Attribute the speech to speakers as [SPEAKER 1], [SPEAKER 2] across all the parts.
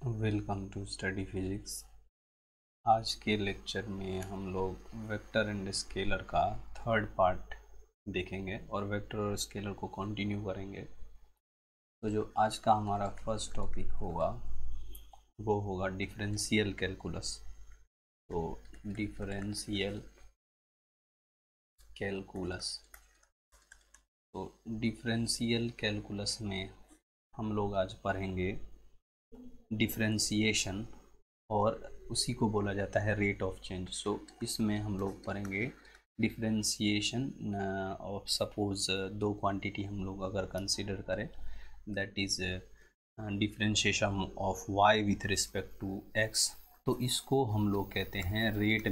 [SPEAKER 1] Welcome to study physics. आज के lecture में हम लोग वेक्टर एंड स्केलर का थर्ड पार्ट देखेंगे और वेक्टर और स्केलर को कंटिन्यू करेंगे। तो जो आज का हमारा फर्स्ट टॉपिक होगा वो होगा डिफरेंशियल कैलकुलस। तो डिफरेंशियल कैलकुलस तो डिफरेंशियल कैलकुलस में हम लोग आज पढ़ेंगे डिफरेंशिएशन और उसी को बोला जाता है रेट ऑफ चेंज। सो इसमें हम लोग पढ़ेंगे डिफरेंशिएशन ऑफ सपोज दो क्वांटिटी हम लोग अगर कंसिडर करें, that is differentiation of y with respect to x। तो इसको हम लोग कहते हैं रेट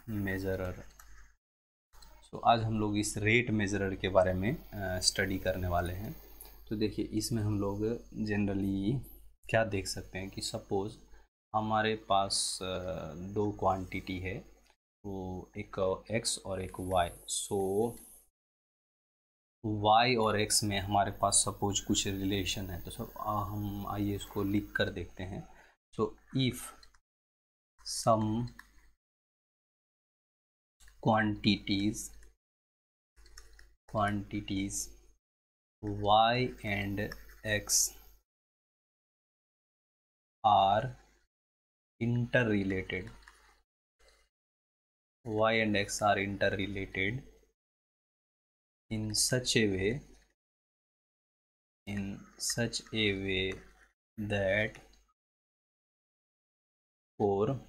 [SPEAKER 1] मेजरर। सो आज हम लोग इस रेट मेजरर के बारे में स्टडी करने वाले हैं। तो देखिए, इसमें हम लोग जनरली क्या देख सकते हैं कि सपोज़ हमारे पास दो क्वांटिटी है, वो एक x और एक y। सो y और x में हमारे पास सपोज कुछ रिलेशन है। तो सब हम आइए इसको लिख कर देखते हैं। So if some quantities y and x are interrelated, in such a way that for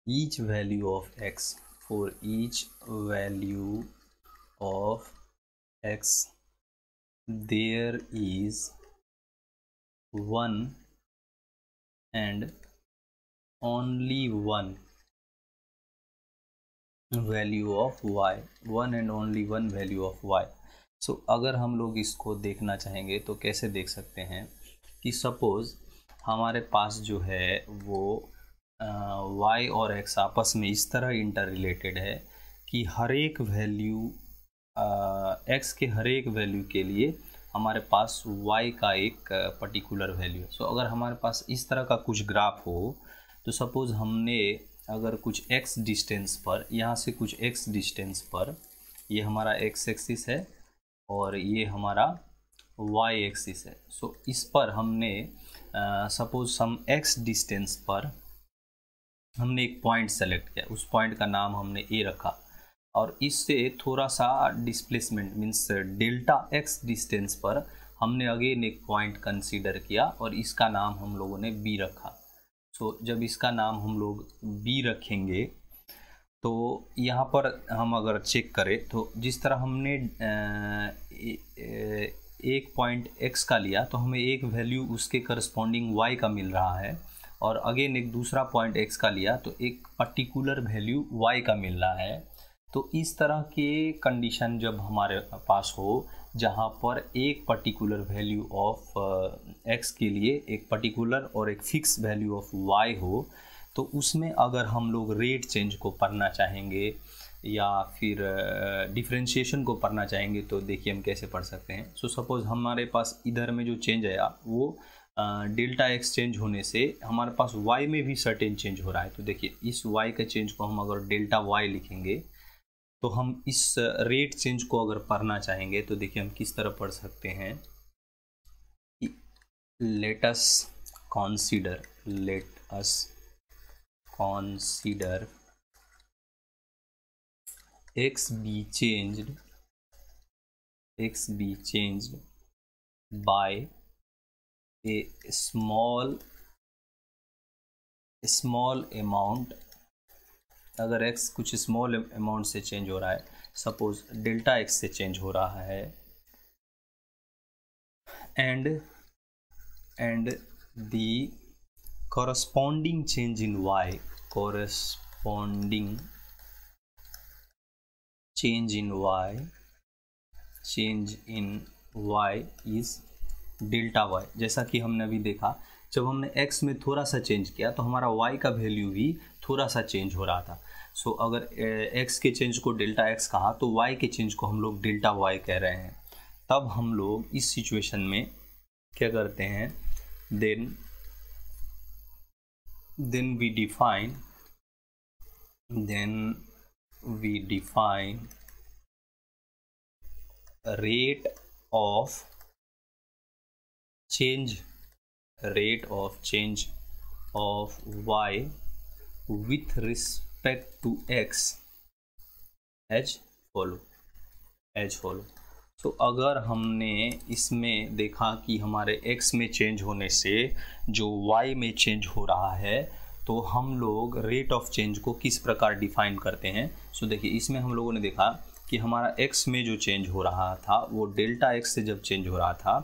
[SPEAKER 1] each value of x there is one and only one value of y, सो अगर हम लोग इसको देखना चाहेंगे तो कैसे देख सकते हैं कि सपोज़ हमारे पास जो है वो y और x आपस में इस तरह इंटर रिलेटेड है कि हर एक वैल्यू x के हर एक वैल्यू के लिए हमारे पास y का एक पर्टिकुलर वैल्यू। सो अगर हमारे पास इस तरह का कुछ ग्राफ हो, तो सपोज़ हमने अगर कुछ x डिस्टेंस पर, यहाँ से कुछ x डिस्टेंस पर, ये हमारा x एक्सिस है और ये हमारा y एक्सिस है। सो इस पर हमने सपोज़ सम x डिस्टेंस पर हमने एक पॉइंट सेलेक्ट किया, उस पॉइंट का नाम हमने a रखा, और इससे थोड़ा सा displacement means delta x distance पर हमने अगेन एक पॉइंट कंसीडर किया और इसका नाम हम लोगों ने b रखा। सो जब इसका नाम हम लोग b रखेंगे तो यहाँ पर हम अगर चेक करें तो जिस तरह हमने एक पॉइंट x का लिया तो हमें एक वैल्यू उसके करस्पॉन्डिंग y का मिल रहा है, और अगेन एक दूसरा पॉइंट x का लिया तो एक पर्टिकुलर वैल्यू y का मिल रहा है। तो इस तरह के कंडीशन जब हमारे पास हो जहाँ पर एक पर्टिकुलर वैल्यू ऑफ x के लिए एक पर्टिकुलर और एक फिक्स वैल्यू ऑफ y हो, तो उसमें अगर हम लोग रेट चेंज को पढ़ना चाहेंगे या फिर डिफरेंशिएशन को पढ़ना चाहेंगे तो देखिए हम कैसे पढ़ सकते हैं। सो सपोज़ हमारे पास इधर में जो चेंज है वो डेल्टा x चेंज होने से हमारे पास y में भी सर्टेन चेंज हो रहा है। तो देखिए, इस y के चेंज को हम अगर डेल्टा y लिखेंगे तो हम इस रेट चेंज को अगर पढ़ना चाहेंगे तो देखिए हम किस तरह पढ़ सकते हैं। Let us consider x be changed by a small amount। अगर x कुछ स्मॉल अमाउंट से चेंज हो रहा है, सपोज डेल्टा x से चेंज हो रहा है, and the corresponding change in y is delta y। जैसा कि हमने अभी देखा, जब हमने x में थोड़ा सा चेंज किया तो हमारा y का वैल्यू भी थोड़ा सा चेंज हो रहा था। सो अगर x के चेंज को डेल्टा x कहा तो y के चेंज को हम लोग डेल्टा y कह रहे हैं। तब हम लोग इस सिचुएशन में क्या करते हैं, then we define rate of change of y with respect to x as follow। तो अगर हमने इसमें देखा कि हमारे x में चेंज होने से जो y में चेंज हो रहा है, तो हम लोग रेट ऑफ चेंज को किस प्रकार डिफाइन करते हैं। सो देखिए, इसमें हम लोगों ने देखा कि हमारा x में जो चेंज हो रहा था वो डेल्टा x से जब चेंज हो रहा था,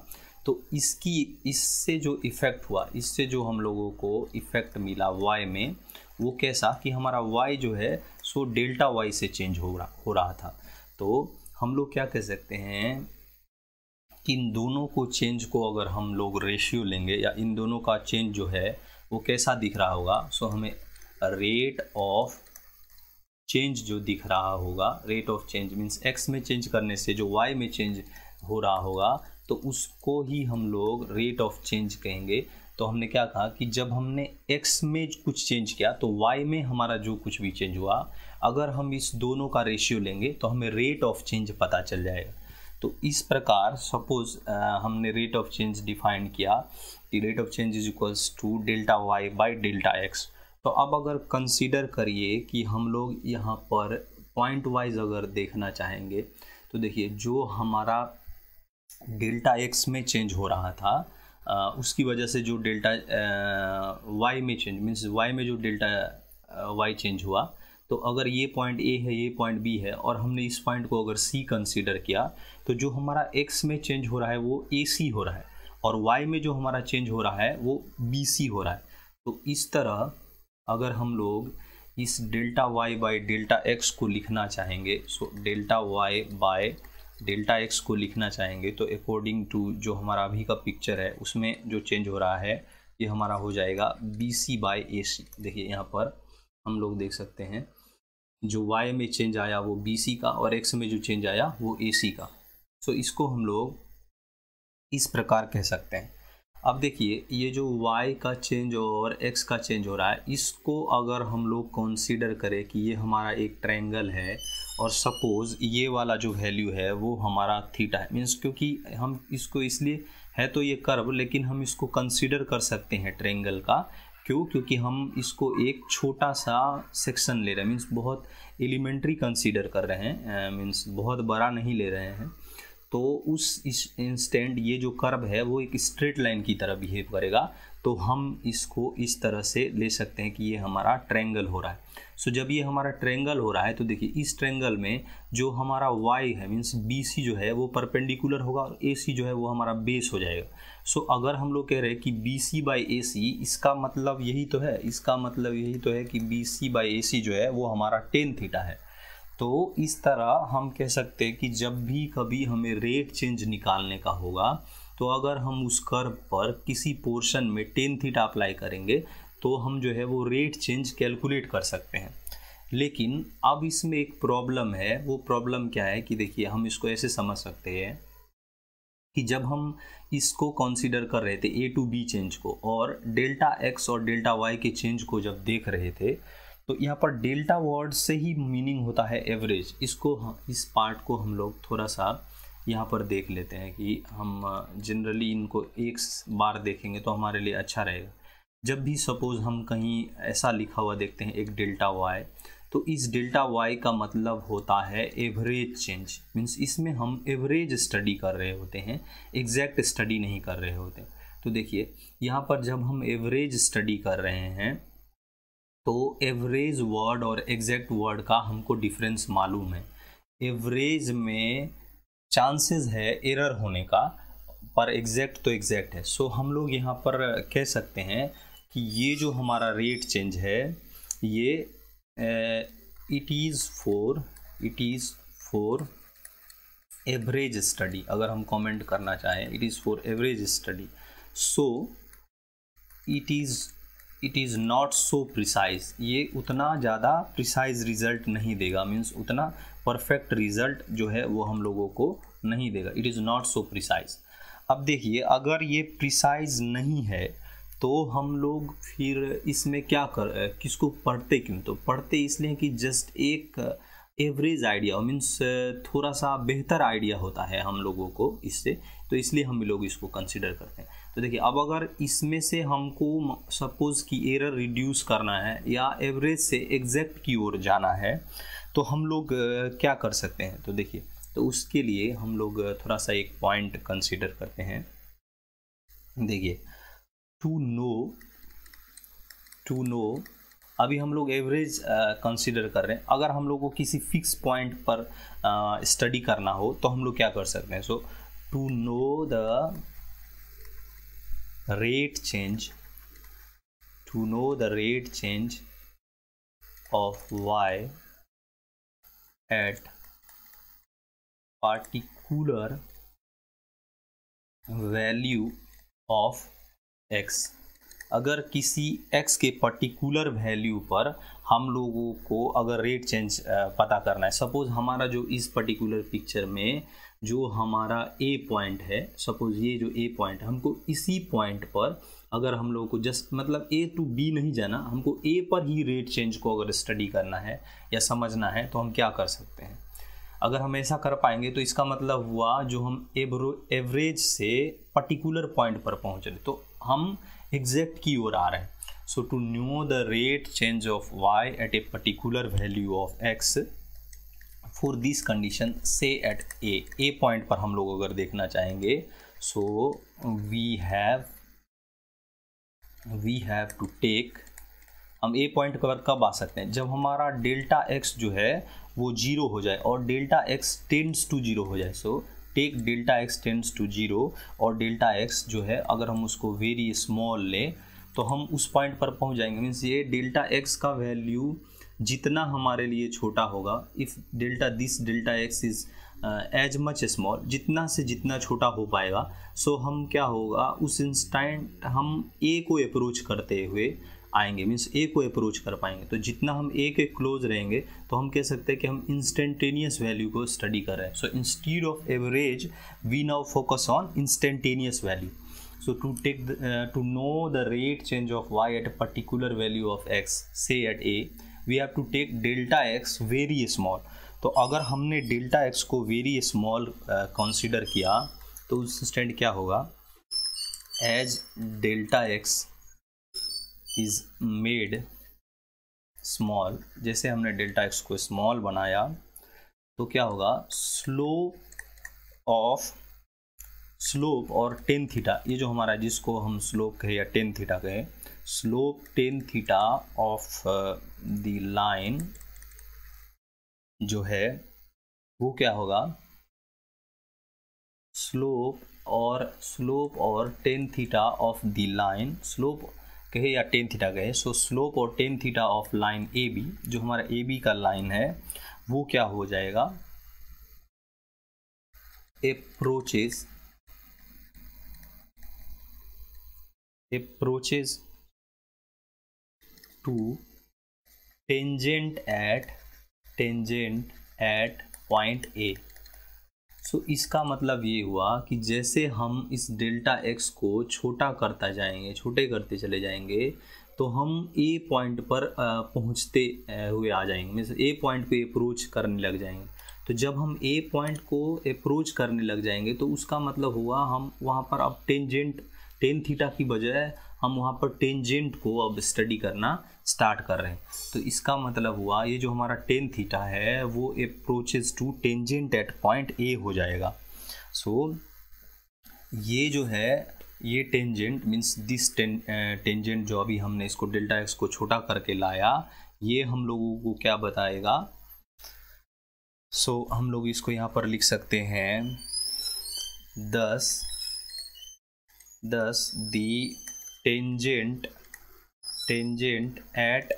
[SPEAKER 1] तो इससे जो इफ़ेक्ट हुआ, इससे जो हम लोगों को इफ़ेक्ट मिला y में, वो कैसा कि हमारा y जो है सो डेल्टा y से चेंज हो रहा था। तो हम लोग क्या कह सकते हैं कि इन दोनों को चेंज को अगर हम लोग रेशियो लेंगे या इन दोनों का चेंज जो है वो कैसा दिख रहा होगा। सो हमें रेट ऑफ चेंज जो दिख रहा होगा, rate of change means x में चेंज करने से जो y में चेंज हो रहा होगा, तो उसको ही हम लोग रेट ऑफ चेंज कहेंगे। तो हमने क्या कहा कि जब हमने x में कुछ चेंज किया तो y में हमारा जो कुछ भी चेंज हुआ, अगर हम इस दोनों का रेशियो लेंगे तो हमें रेट ऑफ चेंज पता चल जाएगा। तो इस प्रकार सपोज हमने रेट ऑफ चेंज डिफाइन किया कि rate of change is equals to delta y by delta x। तो अब अगर कंसीडर करिए कि हम लोग यहाँ पर पॉइंट वाइज अगर देखना चाहेंगे, तो देखिए जो हमारा डेल्टा x में चेंज हो रहा था उसकी वजह से जो डेल्टा y में चेंज मीन्स y में जो डेल्टा y चेंज हुआ, तो अगर ये पॉइंट A है, ये पॉइंट B है और हमने इस पॉइंट को अगर C कंसीडर किया, तो जो हमारा x में चेंज हो रहा है वो AC हो रहा है और y में जो हमारा चेंज हो रहा है वो BC हो रहा है। तो इस तरह अगर हम लोग इस delta y by delta x को लिखना चाहेंगे, so delta y by delta x को लिखना चाहेंगे, तो अकॉर्डिंग टू जो हमारा अभी का पिक्चर है उसमें जो चेंज हो रहा है ये हमारा हो जाएगा BC बाई AC। देखिए यहाँ पर हम लोग देख सकते हैं जो y में चेंज आया वो BC का और x में जो चेंज आया वो AC का। सो इसको हम लोग इस प्रकार कह सकते हैं। अब देखिए ये जो y का चेंज और x का चेंज हो रहा है, इसको अगर हम लोग कंसीडर करें कि ये हमारा एक ट्रायंगल है और सपोज़ ये वाला जो वैल्यू है वो हमारा थीटा है, मीन्स क्योंकि हम इसको इसलिए है तो ये कर्व, लेकिन हम इसको कंसीडर कर सकते हैं ट्रायंगल का। क्यों? क्योंकि हम इसको एक छोटा सा सेक्शन ले रहे हैं, मीन्स बहुत एलिमेंट्री कंसीडर कर रहे हैं, मीन्स बहुत बड़ा नहीं ले रहे हैं। तो उस इस इंस्टेंट ये जो कर्व है वो एक स्ट्रेट लाइन की तरह बिहेव करेगा, तो हम इसको इस तरह से ले सकते हैं कि ये हमारा ट्रायंगल हो रहा है। सो जब ये हमारा ट्रायंगल हो रहा है तो देखिए इस ट्रायंगल में जो हमारा y है मीन्स BC जो है वो परपेंडिकुलर होगा और AC जो है वो हमारा बेस हो जाएगा। सो अगर हम लोग कह रहे हैं कि BC बाई AC, इसका मतलब यही तो है, इसका मतलब यही तो है कि BC बाई AC जो है वो हमारा tan थीटा है। तो इस तरह हम कह सकते हैं कि जब भी कभी हमें रेट चेंज निकालने का होगा, तो अगर हम उस कर्व पर किसी पोर्शन में tan थीटा अप्लाई करेंगे तो हम जो है वो रेट चेंज कैलकुलेट कर सकते हैं। लेकिन अब इसमें एक प्रॉब्लम है, वो प्रॉब्लम क्या है कि देखिए हम इसको ऐसे समझ सकते हैं कि जब हम इसको कंसीडर कर रहे थे A टू B चेंज को और डेल्टा x और डेल्टा y के चेंज को जब देख रहे थे, तो यहाँ पर डेल्टा वर्ड से ही मीनिंग होता है एवरेज। इस पार्ट को हम लोग थोड़ा सा यहाँ पर देख लेते हैं कि हम जनरली इनको एक बार देखेंगे तो हमारे लिए अच्छा रहेगा। जब भी सपोज़ हम कहीं ऐसा लिखा हुआ देखते हैं एक डेल्टा y, तो इस डेल्टा y का मतलब होता है एवरेज चेंज, मीन्स इसमें हम एवरेज स्टडी कर रहे होते हैं, एग्जैक्ट स्टडी नहीं कर रहे होते। तो देखिए यहाँ पर जब हम एवरेज स्टडी कर रहे हैं तो एवरेज वर्ड और एग्जैक्ट वर्ड का हमको डिफरेंस मालूम है। एवरेज में चांसेस है एरर होने का, पर एग्जैक्ट तो एग्जैक्ट है। सो हम लोग यहाँ पर कह सकते हैं कि ये जो हमारा रेट चेंज है ये it is for average study. अगर हम कमेंट करना चाहें it is for average study, so it is not so precise. ये उतना ज़्यादा प्रिसाइज रिजल्ट नहीं देगा, मीन्स उतना परफेक्ट रिजल्ट जो है वो हम लोगों को नहीं देगा। It is not so precise. अब देखिए अगर ये प्रिसाइज नहीं है तो हम लोग फिर इसमें क्या किसको पढ़ते क्यों? तो पढ़ते इसलिए कि जस्ट एक एवरेज आइडिया मीन्स थोड़ा सा बेहतर आइडिया होता है हम लोगों को इससे, तो इसलिए हम लोग इसको कंसिडर करते हैं। तो देखिए अब अगर इसमें से हमको सपोज कि एरर रिड्यूस करना है या एवरेज से एग्जैक्ट की ओर जाना है तो हम लोग क्या कर सकते हैं? तो देखिए तो उसके लिए हम लोग थोड़ा सा एक पॉइंट कंसिडर करते हैं। देखिए टू नो अभी हम लोग एवरेज कंसिडर कर रहे हैं। अगर हम लोग को किसी फिक्स पॉइंट पर स्टडी करना हो तो हम लोग क्या कर सकते हैं? So to know the rate change of y at particular value of x। अगर किसी x के पर्टिकुलर वैल्यू पर हम लोगों को अगर रेट चेंज पता करना है, सपोज हमारा जो इस पर्टिकुलर पिक्चर में जो हमारा a पॉइंट है, सपोज ये जो a पॉइंट है, हमको इसी पॉइंट पर अगर हम लोगों को जस्ट मतलब a टू b नहीं जाना, हमको a पर ही रेट चेंज को अगर स्टडी करना है या समझना है तो हम क्या कर सकते हैं? अगर हम ऐसा कर पाएंगे तो इसका मतलब हुआ जो हम एवरेज से पर्टिकुलर पॉइंट पर पहुंच रहे तो हम एग्जैक्ट की ओर आ रहे हैं। So to know the rate change of y at a particular value of x for this condition say at a point पर हम लोग अगर देखना चाहेंगे, so we have to take, हम ए पॉइंट पर कब आ सकते हैं? जब हमारा डेल्टा x जो है वो 0 हो जाए और डेल्टा x टेंड्स टू 0 हो जाए। So take delta x tends to 0 और डेल्टा x जो है अगर हम उसको वेरी स्मॉल लें तो हम उस पॉइंट पर पहुंच जाएंगे। मीन्स ये डेल्टा x का वैल्यू जितना हमारे लिए छोटा होगा, if delta x is as much small, जितना से जितना छोटा हो पाएगा, सो हम क्या होगा उस इंस्टेंट हम a को अप्रोच करते हुए आएंगे, मीन्स ए को अप्रोच कर पाएंगे। तो जितना हम ए के क्लोज रहेंगे तो हम कह सकते हैं कि हम इंस्टेंटेनियस वैल्यू को स्टडी कर रहे हैं। So instead of average we now focus on instantaneous value. So to know the rate change of y at a particular value of x say at a we have to take delta x very small. तो अगर हमने delta x को very small consider किया तो उस instant क्या होगा? As delta x is made small, जैसे हमने डेल्टा x को स्मॉल बनाया तो क्या होगा? स्लोप और टेन थीटा, ये जो हमारा जिसको हम स्लोप कहे या टेन थीटा कहे, slope tan theta of the line जो है वो क्या होगा? स्लोप और tan theta of the line, slope कहे या टेन थीटा कहे, सो स्लोप और tan theta of line A B, जो हमारा ए बी का लाइन है वो क्या हो जाएगा? Approaches to tangent at point A. So इसका मतलब ये हुआ कि जैसे हम इस डेल्टा x को छोटा छोटे करते चले जाएंगे तो हम ए पॉइंट पर पहुंचते हुए आ जाएंगे, मीन्स ए पॉइंट पे अप्रोच करने लग जाएंगे। तो जब हम ए पॉइंट को अप्रोच करने लग जाएंगे तो उसका मतलब हुआ हम वहाँ पर अब टेन थीटा की बजाय हम वहाँ पर टेंजेंट को अब स्टडी करना स्टार्ट कर रहे हैं। तो इसका मतलब हुआ ये जो हमारा टेन थीटा है वो approaches to tangent at point A हो जाएगा। सो ये जो है ये टेंजेंट मीन्स दिस टेंजेंट जो अभी हमने इसको डेल्टा x को छोटा करके लाया, ये हम लोगों को क्या बताएगा? सो हम लोग इसको यहाँ पर लिख सकते हैं 10 the tangent at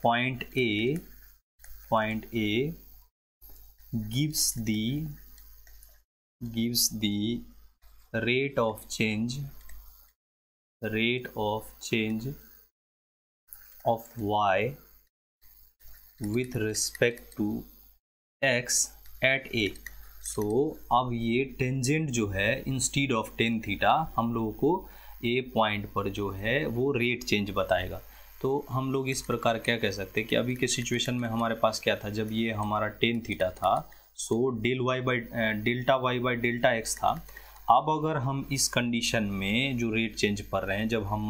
[SPEAKER 1] point A gives the rate of change of y with respect to x at A। सो अब ये टेंजेंट जो है इंस्टीड ऑफ टेन थीटा हम लोगों को ए पॉइंट पर जो है वो रेट चेंज बताएगा। तो हम लोग इस प्रकार क्या कह सकते हैं कि अभी के सिचुएशन में हमारे पास क्या था, जब ये हमारा टेन थीटा था so delta y by delta x था। अब अगर हम इस कंडीशन में जो रेट चेंज कर रहे हैं, जब हम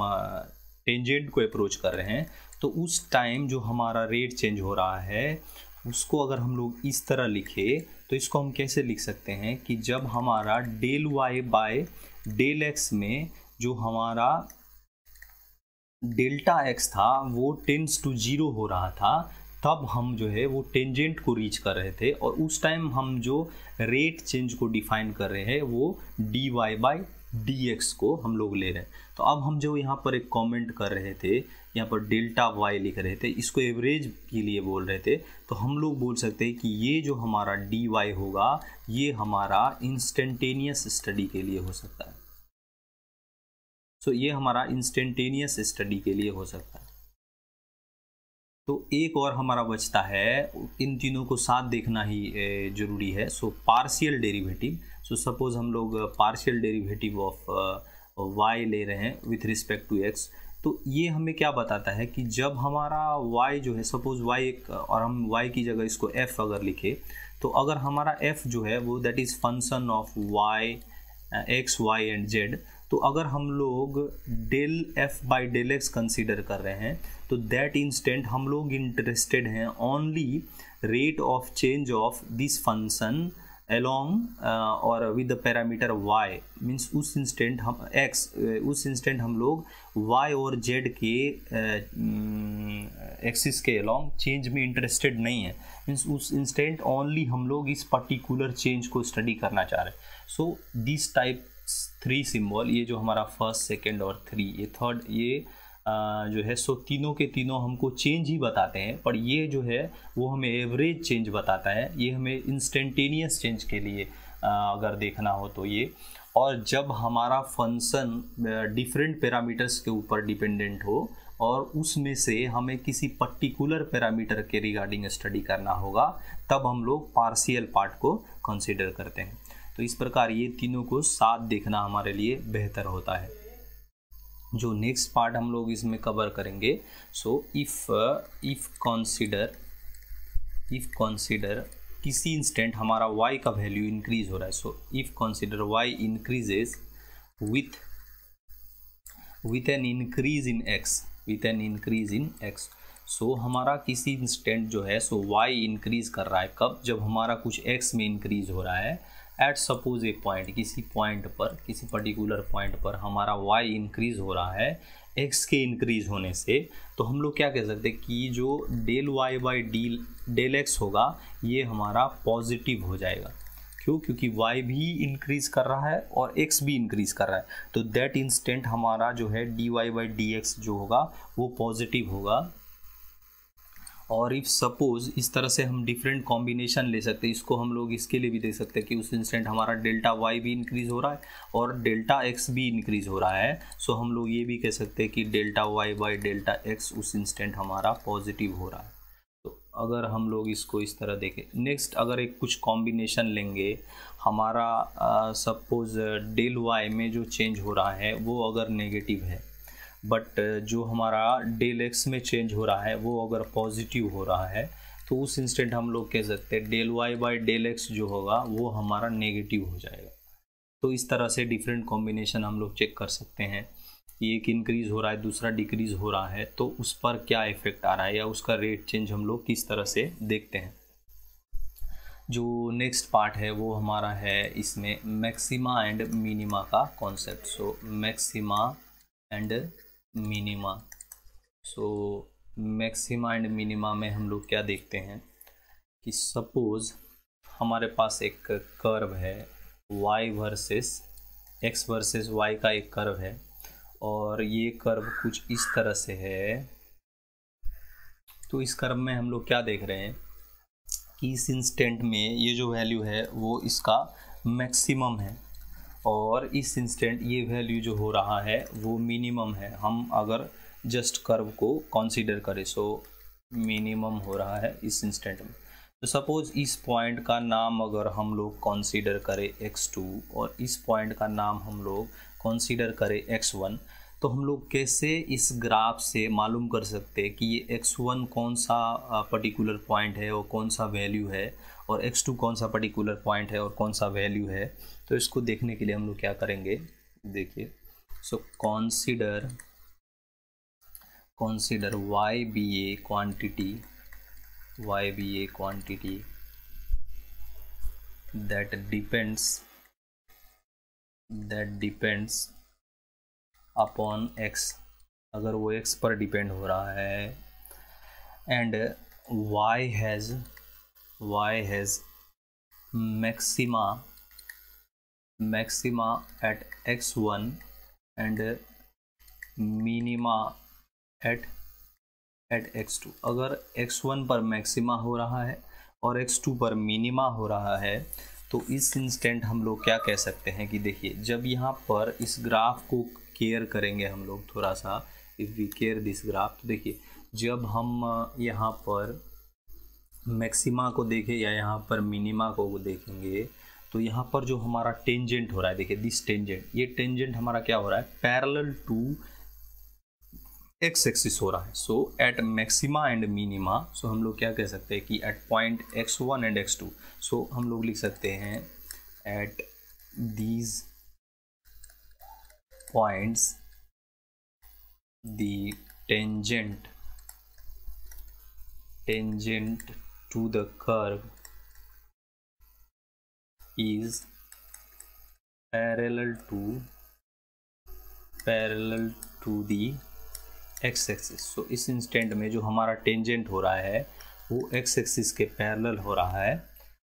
[SPEAKER 1] टेंजेंट को अप्रोच कर रहे हैं, तो उस टाइम जो हमारा रेट चेंज हो रहा है उसको अगर हम लोग इस तरह लिखे तो इसको हम कैसे लिख सकते हैं कि जब हमारा del y by del x में जो हमारा डेल्टा एक्स था वो टेंड्स टू 0 हो रहा था, तब हम जो है वो टेंजेंट को रीच कर रहे थे और उस टाइम हम जो रेट चेंज को डिफाइन कर रहे हैं वो d y by d x को हम लोग ले रहे हैं। तो अब हम जो यहाँ पर एक कमेंट कर रहे थे, यहाँ पर डेल्टा वाई लिख रहे थे, इसको एवरेज के लिए बोल रहे थे, तो हम लोग बोल सकते हैं कि ये जो हमारा डी वाई होगा ये हमारा इंस्टेंटेनियस स्टडी के लिए हो सकता है। तो ये हमारा इंस्टेंटेनियस स्टडी के लिए हो सकता है। तो एक और हमारा बचता है, इन तीनों को साथ देखना ही जरूरी है। So partial derivative. So suppose हम लोग पार्शियल डेरिवेटिव ऑफ y ले रहे हैं विथ रिस्पेक्ट टू x, तो ये हमें क्या बताता है कि जब हमारा y जो है, सपोज y एक और हम y की जगह इसको f अगर लिखे, तो अगर हमारा f जो है वो that is function of y x y and z, तो अगर हम लोग del f by del x consider कर रहे हैं तो दैट इंस्टेंट हम लोग इंटरेस्टेड हैं only rate of change of this function along और with the parameter y, means उस इंस्टेंट हम x, उस इंस्टेंट हम लोग y और z के एक्सिस के अलोंग चेंज में इंटरेस्टेड नहीं है, मीन्स उस इंस्टेंट ओनली हम लोग इस पर्टिकुलर चेंज को स्टडी करना चाह रहे हैं। सो दिस टाइप 3 सिंबल, ये जो हमारा फर्स्ट सेकेंड और 3, ये थर्ड, ये जो है सो तीनों के तीनों हमको चेंज ही बताते हैं, पर ये जो है वो हमें एवरेज चेंज बताता है। ये हमें इंस्टेंटेनियस चेंज के लिए अगर देखना हो तो ये, और जब हमारा फंक्शन डिफरेंट पैरामीटर्स के ऊपर डिपेंडेंट हो और उसमें से हमें किसी पर्टिकुलर पैरामीटर के रिगार्डिंग स्टडी करना होगा, तब हम लोग पार्शियल पार्ट को कंसिडर करते हैं। तो इस प्रकार ये तीनों को साथ देखना हमारे लिए बेहतर होता है। जो नेक्स्ट पार्ट हम लोग इसमें कवर करेंगे, सो इफ़ कंसिडर किसी इंस्टेंट हमारा y का वैल्यू इंक्रीज हो रहा है, so if consider y increases with an increase in x, सो हमारा किसी इंस्टेंट जो है सो y इंक्रीज कर रहा है, कब? जब हमारा कुछ x में इंक्रीज हो रहा है। एट सपोज ए पॉइंट, किसी पॉइंट पर, किसी पर्टिकुलर पॉइंट पर हमारा y इंक्रीज हो रहा है x के इंक्रीज होने से, तो हम लोग क्या कह सकते हैं कि जो del y by del x होगा ये हमारा पॉजिटिव हो जाएगा। क्यों? क्योंकि y भी इंक्रीज कर रहा है और x भी इंक्रीज कर रहा है, तो दैट इंस्टेंट हमारा जो है dy बाई dx जो होगा वो पॉजिटिव होगा। और इफ़ सपोज इस तरह से हम डिफरेंट कॉम्बिनेशन ले सकते हैं, इसको हम लोग इसके लिए भी दे सकते हैं कि उस इंस्टेंट हमारा डेल्टा y भी इंक्रीज़ हो रहा है और डेल्टा x भी इंक्रीज़ हो रहा है। सो हम लोग ये भी कह सकते हैं कि delta y by delta x उस इंस्टेंट हमारा पॉजिटिव हो रहा है। तो अगर हम लोग इसको इस तरह देखें, नेक्स्ट अगर एक कुछ कॉम्बिनेशन लेंगे, हमारा सपोज डेल y में जो चेंज हो रहा है वो अगर नेगेटिव है, बट जो हमारा डेल एक्स में चेंज हो रहा है वो अगर पॉजिटिव हो रहा है, तो उस इंस्टेंट हम लोग कह सकते हैं del y by del x जो होगा वो हमारा नेगेटिव हो जाएगा। तो इस तरह से डिफरेंट कॉम्बिनेशन हम लोग चेक कर सकते हैं कि एक इंक्रीज़ हो रहा है दूसरा डिक्रीज़ हो रहा है, तो उस पर क्या इफ़ेक्ट आ रहा है या उसका रेट चेंज हम लोग किस तरह से देखते हैं। जो नेक्स्ट पार्ट है वो हमारा है इसमें मैक्सिमा एंड मिनिमा का concept. So maxima and minima, so maxima and minima में हम लोग क्या देखते हैं कि सपोज हमारे पास एक कर्व है y versus x versus y का एक कर्व है, और ये कर्व कुछ इस तरह से है। तो इस कर्व में हम लोग क्या देख रहे हैं कि इस इंस्टेंट में ये जो वैल्यू है वो इसका मैक्सिमम है और इस इंस्टेंट ये वैल्यू जो हो रहा है वो मिनिमम है। हम अगर जस्ट कर्व को कंसीडर करें, सो मिनिमम हो रहा है इस इंस्टेंट में। तो सपोज इस पॉइंट का नाम अगर हम लोग कंसीडर करें x2 और इस पॉइंट का नाम हम लोग कंसीडर करें x1, तो हम लोग कैसे इस ग्राफ से मालूम कर सकते हैं कि ये x1 कौन सा पर्टिकुलर पॉइंट है और कौन सा वैल्यू है, और x2 कौन सा पर्टिकुलर पॉइंट है और कौन सा वैल्यू है। तो इसको देखने के लिए हम लोग क्या करेंगे, देखिए, so consider y be a quantity that depends upon x, अगर वो x पर डिपेंड हो रहा है, and y has maxima at x1 and minima at x2। अगर x1 पर मैक्सिमा हो रहा है और x2 पर मिनिमा हो रहा है, तो इस इंस्टेंट हम लोग क्या कह सकते हैं कि देखिए, जब यहाँ पर इस ग्राफ को केयर करेंगे हम लोग थोड़ा सा, if we care this graph, तो देखिए जब हम यहाँ पर मैक्सिमा को देखें या यहाँ पर मिनिमा को देखेंगे, तो यहाँ पर जो हमारा टेंजेंट हो रहा है, देखिए दिस टेंजेंट, ये टेंजेंट हमारा क्या हो रहा है, पैरेलल टू एक्स एक्सिस हो रहा है। सो एट मैक्सिमा एंड मिनिमा, सो हम लोग क्या कह सकते हैं कि eight point x1 and x2, सो हम लोग लिख सकते हैं at these points the tangent to the curve is parallel to the x axis. So इस इंस्टेंट में जो हमारा टेंजेंट हो रहा है वो x एक्सिस के पैरेलल हो रहा है।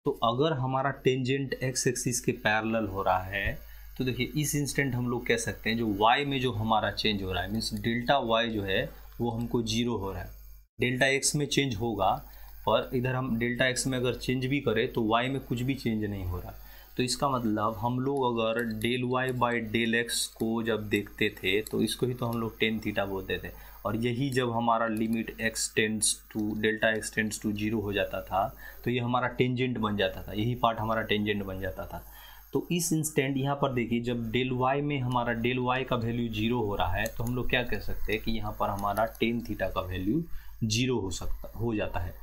[SPEAKER 1] तो अगर हमारा टेंजेंट x एक्सिस के पैरेलल हो रहा है, तो देखिए इस इंस्टेंट हम लोग कह सकते हैं जो y में जो हमारा चेंज हो रहा है, मीन्स डेल्टा y जो है वो हमको 0 हो रहा है। डेल्टा x में चेंज होगा, पर इधर हम डेल्टा x में अगर चेंज भी करें तो y में कुछ भी चेंज नहीं हो रहा। तो इसका मतलब हम लोग अगर del y by del x को जब देखते थे तो इसको ही तो हम लोग टेन थीटा बोलते थे, और यही जब हमारा limit delta x tends to 0 हो जाता था तो ये हमारा टेंजेंट बन जाता था, यही पार्ट हमारा टेंजेंट बन जाता था। तो इस इंस्टेंट यहाँ पर देखिए, जब डेल y में हमारा डेल y का वैल्यू 0 हो रहा है, तो हम लोग क्या कह सकते हैं कि यहाँ पर हमारा टेन थीटा का वैल्यू 0 हो जाता है।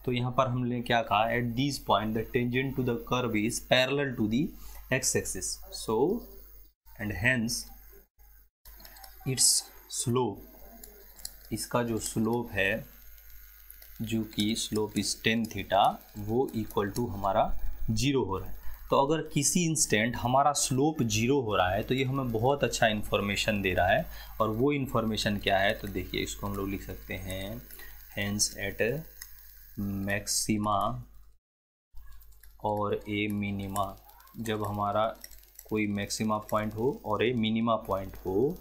[SPEAKER 1] तो यहाँ पर हमने क्या कहा, at this point the tangent to the curve is parallel to the x axis, so and hence its slope, इसका जो स्लोप है, जो कि स्लोप इज टेन थीटा, वो इक्वल टू हमारा 0 हो रहा है। तो अगर किसी इंस्टेंट हमारा स्लोप 0 हो रहा है तो ये हमें बहुत अच्छा इन्फॉर्मेशन दे रहा है, और वो इन्फॉर्मेशन क्या है, तो देखिए इसको हम लोग लिख सकते हैं, हेंस एट मैक्सिमा और ए मिनिमा, जब हमारा कोई मैक्सिमा पॉइंट हो और ए मिनिमा पॉइंट हो,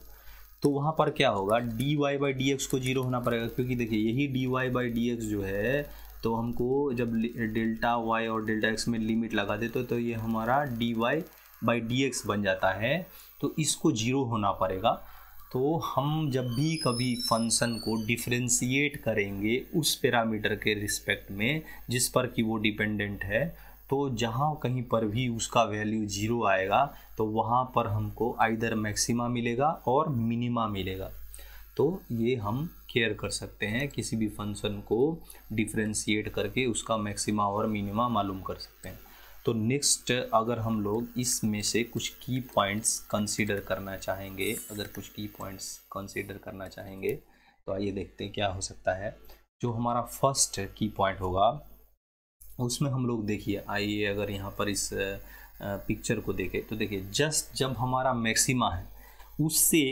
[SPEAKER 1] तो वहाँ पर क्या होगा, d y by d x को 0 होना पड़ेगा, क्योंकि देखिए यही d y by d x जो है, तो हमको जब डेल्टा वाई और डेल्टा एक्स में लिमिट लगा दे तो ये हमारा d y by d x बन जाता है, तो इसको 0 होना पड़ेगा। तो हम जब भी कभी फंक्शन को डिफरेंशिएट करेंगे उस पैरामीटर के रिस्पेक्ट में जिस पर कि वो डिपेंडेंट है, तो जहाँ कहीं पर भी उसका वैल्यू 0 आएगा तो वहाँ पर हमको आइदर मैक्सिमा मिलेगा और मिनिमा मिलेगा। तो ये हम केयर कर सकते हैं, किसी भी फंक्शन को डिफरेंशिएट करके उसका मैक्सिमा और मिनिमा मालूम कर सकते हैं। तो नेक्स्ट, अगर हम लोग इसमें से कुछ की पॉइंट्स कंसीडर करना चाहेंगे, तो आइए देखते हैं क्या हो सकता है। जो हमारा फर्स्ट की पॉइंट होगा उसमें हम लोग देखिए, आइए अगर यहाँ पर इस पिक्चर को देखें तो देखिए, जस्ट जब हमारा मैक्सिमा है उससे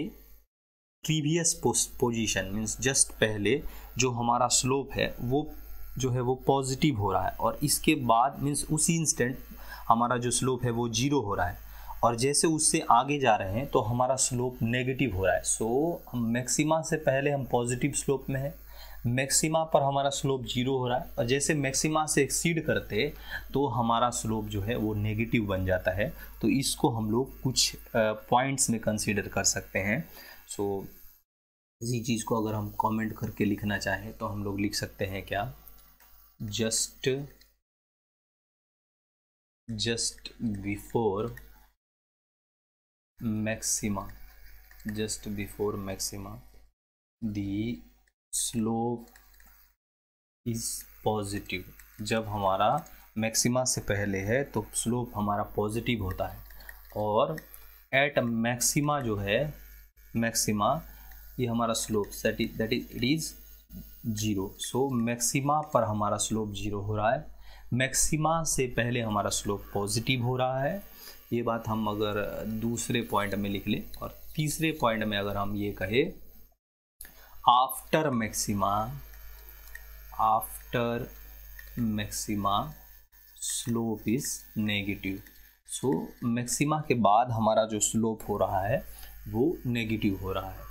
[SPEAKER 1] प्रीवियस पोजीशन, मीन्स जस्ट पहले जो हमारा स्लोप है वो जो है वो पॉजिटिव हो रहा है, और इसके बाद मीन्स उसी इंस्टेंट हमारा जो स्लोप है वो 0 हो रहा है, और जैसे उससे आगे जा रहे हैं तो हमारा स्लोप नेगेटिव हो रहा है। सो हम मैक्सिमा से पहले हम पॉजिटिव स्लोप में है, मैक्सिमा पर हमारा स्लोप 0 हो रहा है, और जैसे मैक्सिमा से एक्सीड करते तो हमारा स्लोप जो है वो नेगेटिव बन जाता है। तो इसको हम लोग कुछ पॉइंट्स में कंसीडर कर सकते हैं। सो इसी चीज़ को अगर हम कमेंट करके लिखना चाहें तो हम लोग लिख सकते हैं क्या, just just before maxima, just before maxima the slope is positive। जब हमारा मैक्सिमा से पहले है तो स्लोप हमारा पॉजिटिव होता है, और एट मैक्सिमा जो है, मैक्सिमा ये हमारा slope that is it is zero. So maxima पर हमारा स्लोप जीरो हो रहा है, मैक्सिमा से पहले हमारा स्लोप पॉजिटिव हो रहा है। ये बात हम अगर दूसरे पॉइंट में लिख लें, और तीसरे पॉइंट में अगर हम ये कहें after maxima, after maxima slope is negative. So maxima के बाद हमारा जो स्लोप हो रहा है वो नेगेटिव हो रहा है।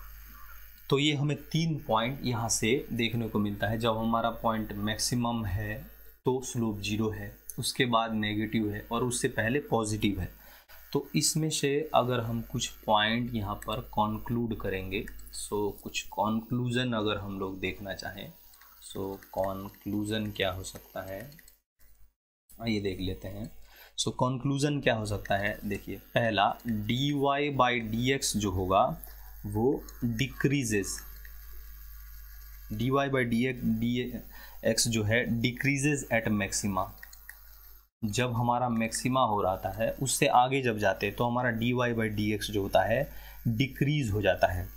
[SPEAKER 1] तो ये हमें 3 पॉइंट यहाँ से देखने को मिलता है। जब हमारा पॉइंट मैक्सिमम है तो स्लोप जीरो है, उसके बाद नेगेटिव है, और उससे पहले पॉजिटिव है। तो इसमें से अगर हम कुछ पॉइंट यहाँ पर कॉन्क्लूड करेंगे, सो कुछ कॉन्क्लूज़न अगर हम लोग देखना चाहें, सो कॉन्क्लूज़न क्या हो सकता है, ये देख लेते हैं। सो कॉन्क्लूज़न क्या हो सकता है, देखिए पहला dy/dx जो होगा वो डिक्रीजेस, dy/dx जो है डिक्रीजेस एट मैक्सिमा। जब हमारा मैक्सिमा हो रहा है उससे आगे जब जाते तो हमारा dy/dx जो होता है डिक्रीज हो जाता है।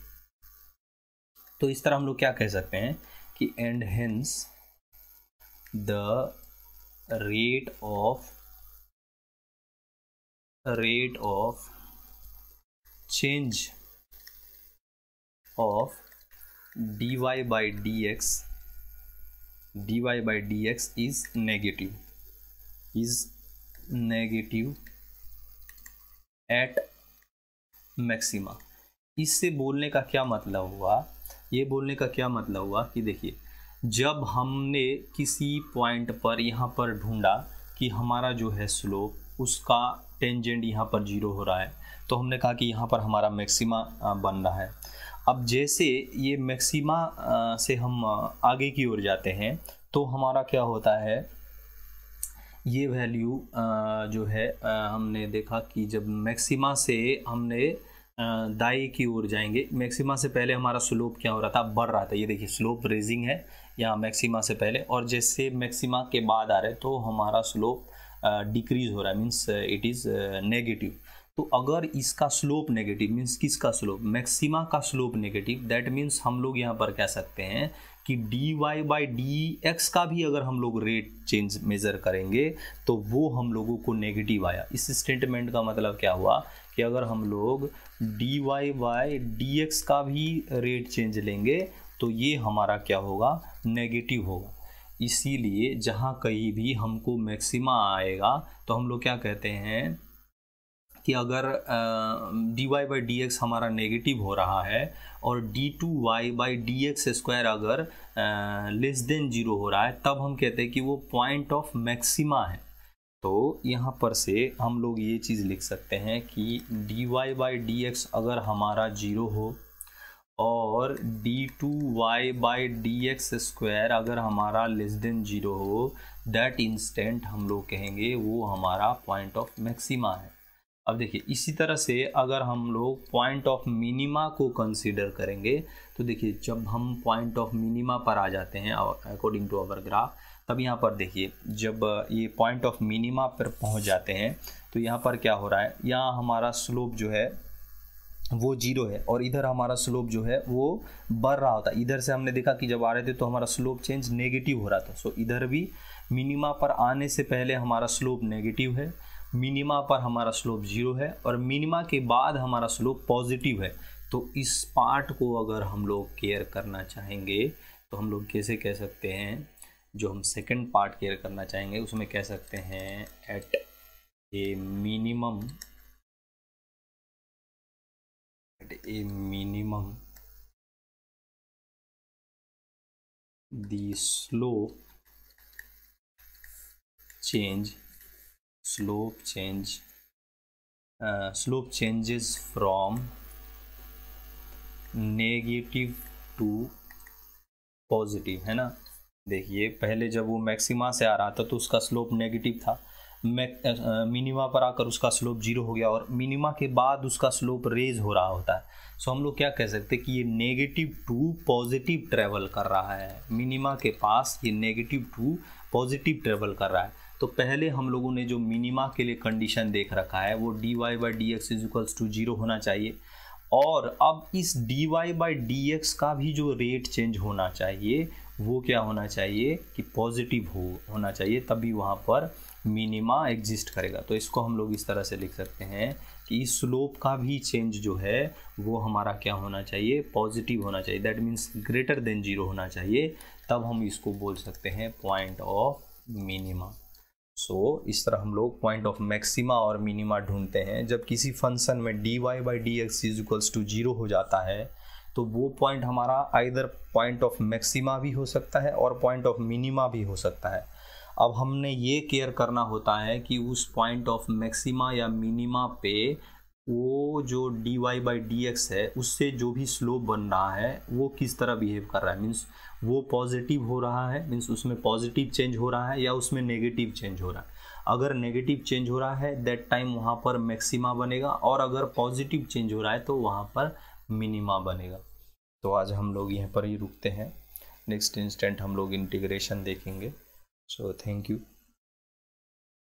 [SPEAKER 1] तो इस तरह हम लोग क्या कह सकते हैं कि and hence the rate of change of dy/dx is negative at maxima. इससे बोलने का क्या मतलब हुआ, ये बोलने का क्या मतलब हुआ कि देखिए जब हमने किसी पॉइंट पर यहाँ पर ढूंढा कि हमारा जो है स्लोप उसका टेंजेंट यहाँ पर जीरो हो रहा है, तो हमने कहा कि यहाँ पर हमारा मैक्सिमा बन रहा है। अब जैसे ये मैक्सिमा से हम आगे की ओर जाते हैं तो हमारा क्या होता है, ये वैल्यू जो है हमने देखा कि जब मैक्सिमा से हमने दाएं की ओर जाएंगे, मैक्सिमा से पहले हमारा स्लोप क्या हो रहा था, बढ़ रहा था। ये देखिए स्लोप रेजिंग है यहाँ मैक्सिमा से पहले, और जैसे मैक्सिमा के बाद आ रहे तो हमारा स्लोप डिक्रीज हो रहा है, मीन्स इट इज़ नेगेटिव। तो अगर इसका स्लोप नेगेटिव मीन्स किसका स्लोप, मैक्सिमा का स्लोप नेगेटिव, दैट मीन्स हम लोग यहाँ पर कह सकते हैं कि dy/dx का भी अगर हम लोग रेट चेंज मेज़र करेंगे तो वो हम लोगों को नेगेटिव आया। इस स्टेटमेंट का मतलब क्या हुआ कि अगर हम लोग dy/dx का भी रेट चेंज लेंगे तो ये हमारा क्या होगा, नेगेटिव होगा। इसीलिए जहाँ कहीं भी हमको मैक्सिमा आएगा तो हम लोग क्या कहते हैं कि अगर dy/dx हमारा नेगेटिव हो रहा है और d2y/dx² अगर लेस देन जीरो हो रहा है, तब हम कहते हैं कि वो पॉइंट ऑफ मैक्सिमा है। तो यहाँ पर से हम लोग ये चीज़ लिख सकते हैं कि dy/dx अगर हमारा जीरो हो और d2y/dx² अगर हमारा लेस देन जीरो हो, दैट इंस्टेंट हम लोग कहेंगे वो हमारा पॉइंट ऑफ मैक्सिमा है। अब देखिए इसी तरह से अगर हम लोग पॉइंट ऑफ मिनिमा को कंसीडर करेंगे तो देखिए जब हम पॉइंट ऑफ मिनिमा पर आ जाते हैं अकॉर्डिंग टू अवर ग्राफ, तब यहाँ पर देखिए जब ये पॉइंट ऑफ मिनिमा पर पहुँच जाते हैं तो यहाँ पर क्या हो रहा है, यहाँ हमारा स्लोप जो है वो जीरो है और इधर हमारा स्लोप जो है वो बढ़ रहा होता है। इधर से हमने देखा कि जब आ रहे थे तो हमारा स्लोप चेंज नेगेटिव हो रहा था। सो इधर भी मिनिमा पर आने से पहले हमारा स्लोप नेगेटिव है, मिनिमा पर हमारा स्लोप जीरो है, और मिनिमा के बाद हमारा स्लोप पॉजिटिव है। तो इस पार्ट को अगर हम लोग केयर करना चाहेंगे तो हम लोग कैसे कह सकते हैं, जो हम सेकंड पार्ट केयर करना चाहेंगे उसमें कह सकते हैं at a minimum the slope changes from negative to positive, है ना। देखिए पहले जब वो मैक्सिमा से आ रहा था तो उसका स्लोप नेगेटिव था, मिनिमा पर आकर उसका स्लोप 0 हो गया और मिनिमा के बाद उसका स्लोप रेज हो रहा होता है। सो हम लोग क्या कह सकते हैं कि ये नेगेटिव टू पॉजिटिव ट्रेवल कर रहा है, मिनिमा के पास ये नेगेटिव टू पॉजिटिव ट्रेवल कर रहा है। तो पहले हम लोगों ने जो मिनिमा के लिए कंडीशन देख रखा है वो dy/dx = 0 होना चाहिए, और अब इस dy/dx का भी जो रेट चेंज होना चाहिए वो क्या होना चाहिए कि पॉजिटिव होना चाहिए, तभी वहाँ पर मिनिमा एग्जिस्ट करेगा। तो इसको हम लोग इस तरह से लिख सकते हैं कि इस स्लोप का भी चेंज जो है वो हमारा क्या होना चाहिए, पॉजिटिव होना चाहिए, दैट मीन्स ग्रेटर देन 0 होना चाहिए, तब हम इसको बोल सकते हैं पॉइंट ऑफ मिनिमा। सो इस तरह हम लोग पॉइंट ऑफ मैक्सिमा और मिनिमा ढूंढते हैं। जब किसी फंक्शन में dy/dx = 0 हो जाता है तो वो पॉइंट हमारा आइदर पॉइंट ऑफ मैक्सिमा भी हो सकता है और पॉइंट ऑफ मिनिमा भी हो सकता है। अब हमने ये केयर करना होता है कि उस पॉइंट ऑफ मैक्सिमा या मिनिमा पे वो जो dy/dx है उससे जो भी स्लोप बन रहा है वो किस तरह बिहेव कर रहा है, मीन्स वो पॉजिटिव हो रहा है, मीन्स उसमें पॉजिटिव चेंज हो रहा है या उसमें नेगेटिव चेंज हो रहा है। अगर नेगेटिव चेंज हो रहा है दैट टाइम वहाँ पर मैक्सिमा बनेगा, और अगर पॉजिटिव चेंज हो रहा है तो वहाँ पर मिनिमा बनेगा। तो आज हम लोग यहाँ पर ही रुकते हैं, नेक्स्ट इंस्टेंट हम लोग इंटीग्रेशन देखेंगे। So thank you.